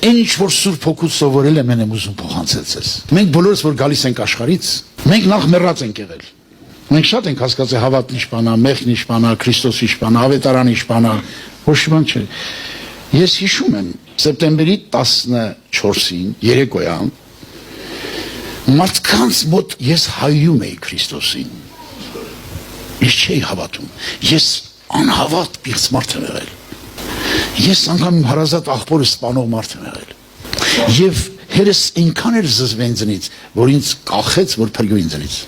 Այն ինչ որ Սուրբ Հոգուց սովորել եմ, եմ ուզում փոխանցել ձեզ։ Մենք բոլորս որ գալիս ենք աշխարհից, մենք նախ մեռած ենք եղել։ Մենք շատ ենք հասկացել հավատն ինչ բան է, մեղն ինչ բան է, Քրիստոս ինչ բան է, ավետարան ինչ բան է, ոչ մի բան չէ։ Ես հիշում եմ սեպտեմբերի 14-ին երեկոյան մարդկանց մոտ ես հայում էի Քրիստոսին։ Ես չէի հավատում։ Ես անհավատ պիղծ մարդ եմ եղել։ Ես անգամ իմ հարազատ աղբորը սպանող մարդ եմ եղել։ Եվ հերս այնքան էր զզվեն ձնից, որ ինձ կախեց, որ փրկվի ինձնից։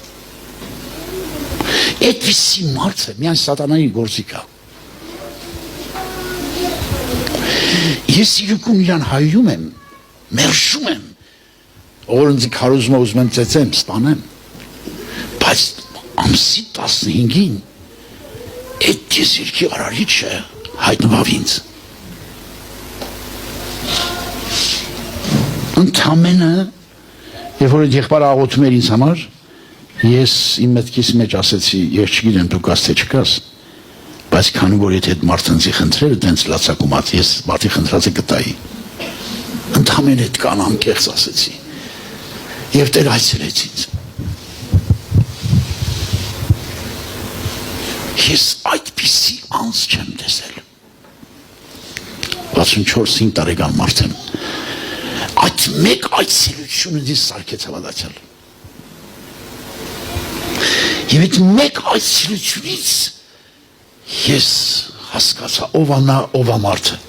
Այդպիսի մարդ է, միայն սատանայի գործիք է։ Ես իրոքում իրան հայում եմ, մերժում եմ, օրինձի քարոզում ուզում եմ ծեծեմ, սպանեմ, բայց ամսի 15-ին այդ երկի արարիչը հայտնվավ ինձ։ Ընդամենը, երբ որ այդ եղբայրը աղոթում էր ինձ համար, ես իմ մտքիս մեջ ասեցի, ես չգիտեմ դու կաս թե չկաս, բայց քանի որ եթե այդ մարդը ինձ խնդրել, դենց լացակումած, ես մարդի խնդրածը կտայի։ Ընդամենը այդ կան անկեղծ ասեցի։ Եվ Տեր այցելեց ինձ։ Ես այդպիսի անձ չեմ տեսել։ 64-5 տարեկան մարդ եմ։ Այդ մեկ այցելությունը ինձ սարքեց հավատացյալ։ Եվ այդ մեկ այցելությունից ես հասկացա ով անա, ով ամարդը։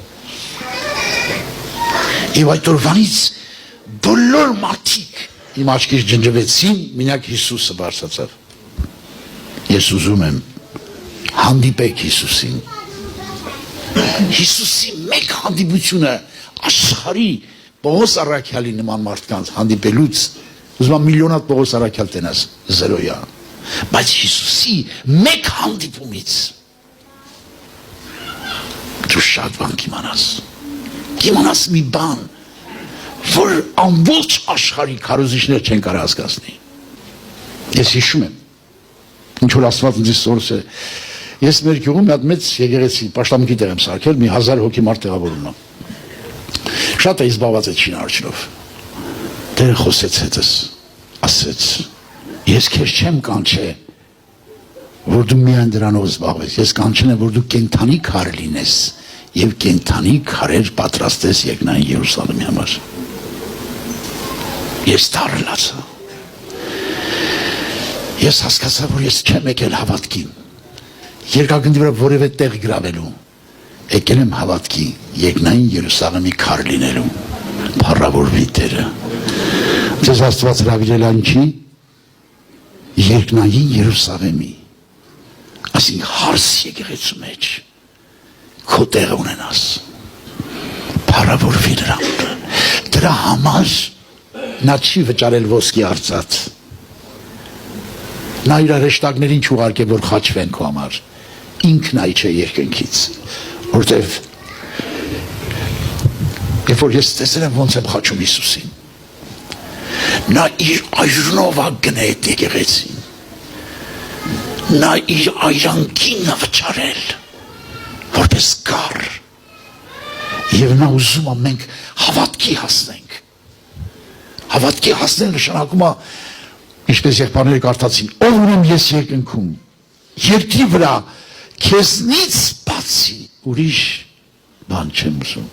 Եվ այդ օրվանից բոլոր մարդիկ իմ աչքից ջնջվեցին, մենակ Հիսուսը բարձրացավ։ Ես ուզում եմ հանդիպեք Հիսուսին։ Հիսուսի մեկ հանդիպությունը աշխարհի Պողոս Առաքյալի նման մարդկանց հանդիպելուց ուզում եմ միլիոնատ Պողոս Առաքյալ տենաս զերոյա, բայց Հիսուսի մեկ հանդիպումից դու շատ բան կիմանաս մի բան, որ ամբողջ աշխարհի քարոզիչներ չեն կարող հասկացնել։ Ես հիշում եմ, ինչ որ Աստված ինձ սորս է, ես մեր գյուղում մի հատ մեծ եկեղեցի պաշտամունքի տեղ եմ սարքել, մի 1000 հոգի մարդ տեղավորում եմ։ Շատ է զբաղված այդ շինարարչով։ Տերը խոսեց հետս, ասեց, ես քեզ չեմ կանչել, որ դու միայն դրանով զբաղվես, ես կանչել եմ, որ դու կենդանի քար լինես եւ կենդանի քարեր պատրաստես երկնային Երուսաղեմի համար։ Ես դառնացա։ Ես հասկացա, որ ես չեմ եկել հավատքին, երկրագնդի վրա որևէ տեղ գրավելու, եկել եմ հավատքի, երկնային Երուսաղեմի քար լինելու, փառավորվի Տերը։ Ձեզ Աստված հրավիրել ինչի, երկնային Երուսաղեմի, այսինքն հարս եկեղեցու մեջ, քո տեղը ունենաս, փառավորվի նրան։ Դրա համար նա չի վճարել ոսկի արծաթ, նա իր հրեշտակներին չուղարկել, որ խաչվեն քո համար, ինքն այ չէ երկնքից, որտեվ երբ որ ես տեսել եմ ոնց եմ խաչում Հիսուսին, նա իր այրնով ա գնե այդ եկեղեցին, նա իր այրանքին ա վճարել, որպես կար, եւ նա ուզում ա մենք հավատքի հասնենք, հավատքի հասնել նշանակում ա, ինչպես եղբայրները կարդացին, ով ունեմ ես երկնքում, երկրի վրա քեզնից բացի ուրիշ բան չեմ ուզում։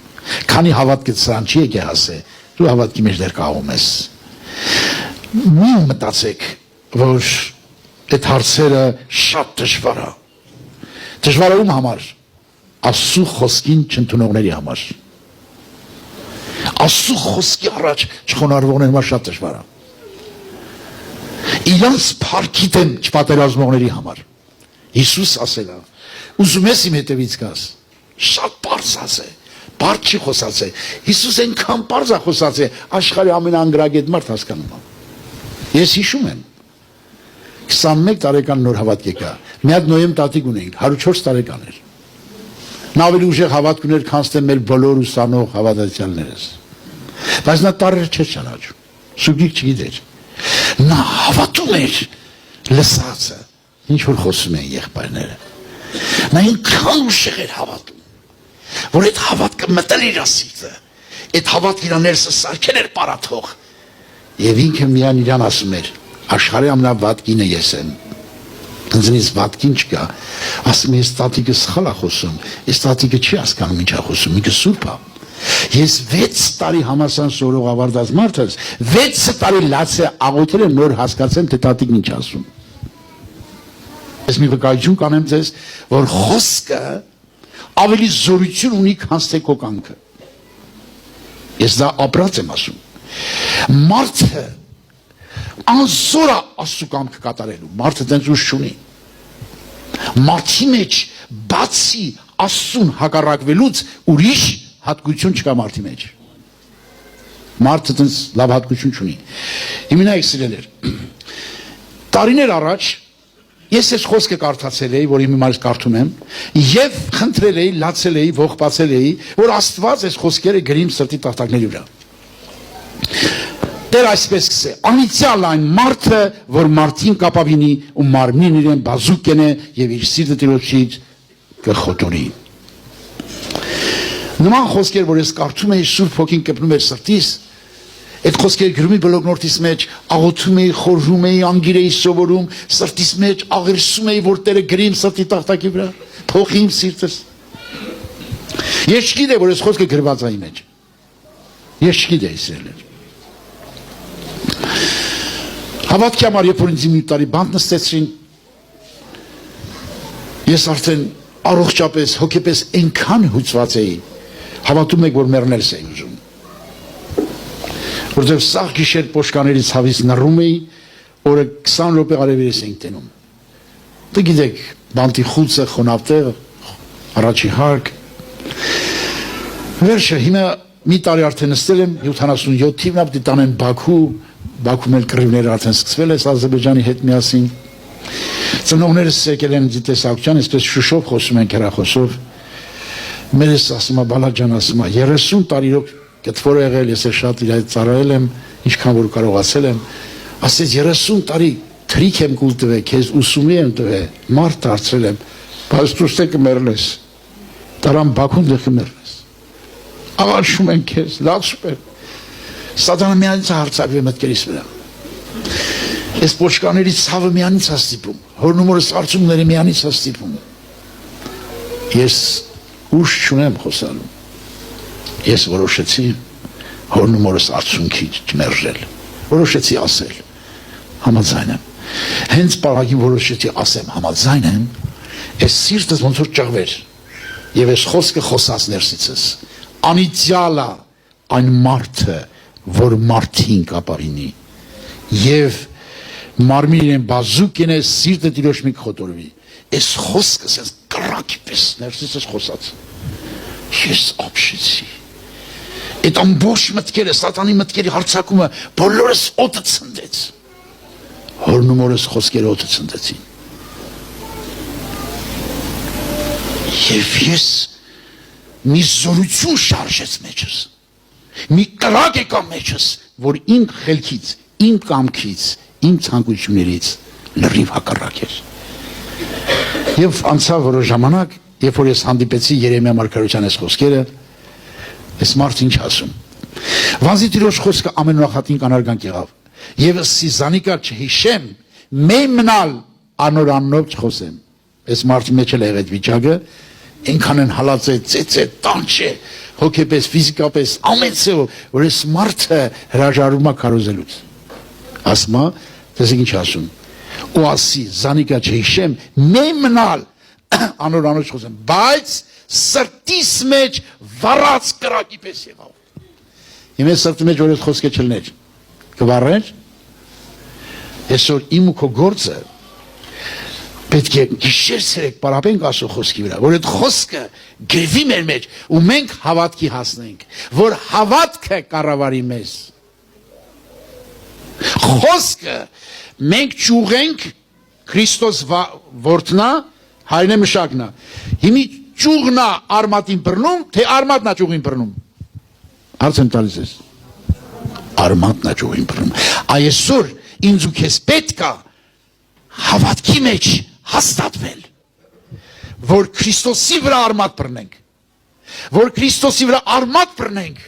Քանի հավատքը սրան չի եկե հասե, դու հավատքի մեջ դեռ կաղում ես։ Մի մտածեք, որ այդ հարցերը շատ դժվար է։ Դժվար է ում համար։ Աստծո խոսքին չընդունողների համար։ Աստծո խոսքի առաջ չխոնարհվողների համար շատ դժվար է։ Իրանց փառքի դեմ չպատերազմողների համար։ Հիսուս ասել է, ուզում ես իմ հետևից գաս, շատ պարզ է, պարզ չի խոսած է, Հիսուս այնքան պարզ է խոսած է, աշխարհի ամենաանգրագետ մարդ հասկանում է։ Ես հիշում եմ, 21 տարեկան նոր հավատք եկա, մի հատ Նոյեմ տատիկ ունեինք, 104 տարեկան էր։ Նա ավելի ուժեղ հավատք ուներ, քան թե մեր բոլոր ուսանող հավատացյալներս։ Բայց նա տարեր չէր ճանաչում, սուգիկ չգիտեր։ Նա հավատում էր լսածը, ինչ որ խոսում են եղբայրները։ Նա այնքան ուժեղ էր հավատում, որ այդ հավատքը մտել իր սիրտը, Այդ հավատք իր ներսը սարքել էր պարաթող։ Եվ ինքը միան իրան ասում էր. աշխարհի ամենավատկինը ես եմ։ Ինձնից վատկին չկա։ Ասում ես տատիկը սխալ է խոսում։ Այս տատիկը չի հասկանում ինչ է խոսում, ինքը սուրբ է։ Ես 6 տարի համալսարան սովորող ավարտած մարդ ես, 6 տարի լաց է աղոթել եմ նոր հասկացեմ, թե տատիկն ինչ ասում։ Ես մի վկայություն կանեմ ձեզ, որ խոսքը ավելի զորություն ունի, քան թե քո կյանքը։ Ես դա ապրած եմ ասում։ Մարդը անզոր է Աստծո կամքը կատարելու, մարդը տենց ուժ չունի։ Մարդի մեջ բացի Աստծուն հակառակվելուց ուրիշ հատկություն չկա մարդի մեջ։ Մարդը տենց լավ հատկություն չունի։ Հիմնայք սիրելեր, տարիներ առաջ ես այս խոսքը կարդացել էի, որ հիմա ես կարդում եմ, եւ խնդրել էի, լացել էի, ողբացել էի, որ Աստված այս խոսքերը գրիմ սրտի տախտակների վրա։ Տեր այսպես կսե, անիցյալ այն մարդը, որ մարդին կապավինի ու մարմին իրեն բազուկ կենե եւ իր սիրտը Տիրոջից կխոտորի։ Նման խոսքեր, որ ես կարդում էի, Սուրբ Հոգին կպնում էր սրտիս, այդ խոսքերը գրում էի բլոգնորդիս մեջ, աղոթում էի, խորհում էի, անգիր էի սովորում, սրտիս մեջ աղերսում էի, որ Տերը գրի իմ սրտի տախտակի վրա, փոխի իմ սիրտս։ Ես չգիտեի, որ այս խոսքը գրված է իմ մեջ։ Ես չգիտեի սիրելեր։ Հավատքի համար, երբ որ ինձ մի տարի բանտ նստեցրին, ես արդեն առողջապես, հոգեպես այնքան հույծված էի, հավատում եք, որ մեռնելս էի ուզում։ Որտեղ սաղ գիշեր պոշկաների ցավից նռում էի, օրը 20 րոպե արևիրես էինք տենում։ Դե գիտեք, բանտի խուցը, խոնավտեղ, առաջի հարկ։ Վերջը, հիմա մի տարի արդեն նստել եմ, 77 թիվն ապտի տանեն Բաքու, Բաքում էլ կռիվները արդեն սկսվել է Ադրբեջանի հետ միասին։ Ծնողներս եկել են դիտեսակցության, այսպես շուշով խոսում են հեռախոսով։ Մերս ասում է Բալաջան ասում է 30 տարիով կտվոր եղել, ես շատ իր հետ ծառայել եմ, ինչքան որ կարողացել եմ, ասեց 30 տարի թրիկ եմ կուլ տվել, քեզ ուսումի եմ տվել, մարդ դարձրել եմ, բայց դու ստե կմեռնես։ Տարան Բաքուն դե կմեռնես։ Աղաչում են քեզ, լացում են։ Սատանը միանից հարցակվի մտքերիս վրա։ Ես պոշկաների ցավը միանից հաստիպում, հորնումորս արցումները միանից հաստիպում։ Ես ուժ չունեմ խոսալու։ Ես որոշեցի հորնումորս արցունքի չմերժել։ Որոշեցի ասել, համաձայն եմ։ Հենց պարագին որոշեցի ասեմ, համաձայն եմ, այս սիրտս ոնց որ ճղվեր, եւ այս խոսքը խոսած ներսիցս։ Անիցյալա այն մարդը, որ մարդին կապարինի եւ մարմինն են բազուկ են սիրտը Տիրոջ մի կխոտորվի։ Այս խոսքը ասես կրակի պես ներսիցս խոսած։ Ես ապշեցի։ Այդ ամբողջ մտքերը, սատանի մտքերի հարցակումը բոլորս օդը ցնդեց։ Հորնումորս խոսքերը օդը ցնդեցին։ Եվ ես մի զորություն շարժեց մեջս։ Մի կրակ եկա մեջս, որ իմ խելքից, իմ կամքից, իմ ցանկություններից լրիվ հակառակ էր։ Եվ անցավ որոշ ժամանակ, երբ որ ես հանդիպեցի Երեմիա մարգարեության այս խոսքերը, այս մարդը ինչ ասում։ Վանզի Տիրոջ խոսքը ամենուրախատին կանարգանք եղավ։ Եվ սիզանիկա չհիշեմ, մեյ մնալ անոր աննով չխոսեմ։ Այս մարդի մեջ էլ եղեց վիճակը, այնքան են հալածե, ծեծե, տանչե, հոգեպես, ֆիզիկապես, ամեն ցեով, որ այս մարդը հրաժարվում է քարոզելուց։ Ասма, տեսեք ինչ ասում։ Ու ասի, զանիկա չհիշեմ, մեյ մնալ անոր անով չխոսեմ, բայց սրտիս մեջ վառած կրակի պես եղավ։ Իմ սրտի մեջ որ այդ խոսքը չլներ, կվառեր, այսօր իմ ու քո գործը պետք է գիշեր ցերեկ պարապենք Աստծո խոսքի վրա, որ այդ խոսքը գրվի մեր մեջ ու մենք հավատքի հասնենք, որ հավատքը կառավարի մեզ։ Խոսքը մենք ճուղենք Քրիստոս որդնա, հայրն է մշակնա։ Հիմի ճուղնա արմատին բռնում, թե արմատնա ճուղին բռնում։ Հարց եմ տալիս ես։ Արմատնա ճուղին բռնում։ Այսօր ինձ ու քեզ պետք է հավատքի մեջ հաստատվել, որ Քրիստոսի վրա արմատ բռնենք, որ Քրիստոսի վրա արմատ բռնենք,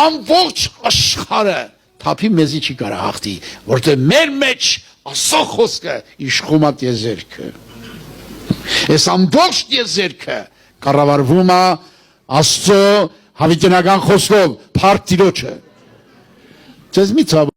ամբողջ աշխարհը թափի մեզի չի կարա հաղթի, որտեղ մեր մեջ Աստծո խոսքը իշխում է տիեզերքը։ Այս ամբողջ տիեզերքը կառավարվում է Աստծո հավիտենական խոսքով, փառք Տիրոջը։ Ձեզ մի ցավ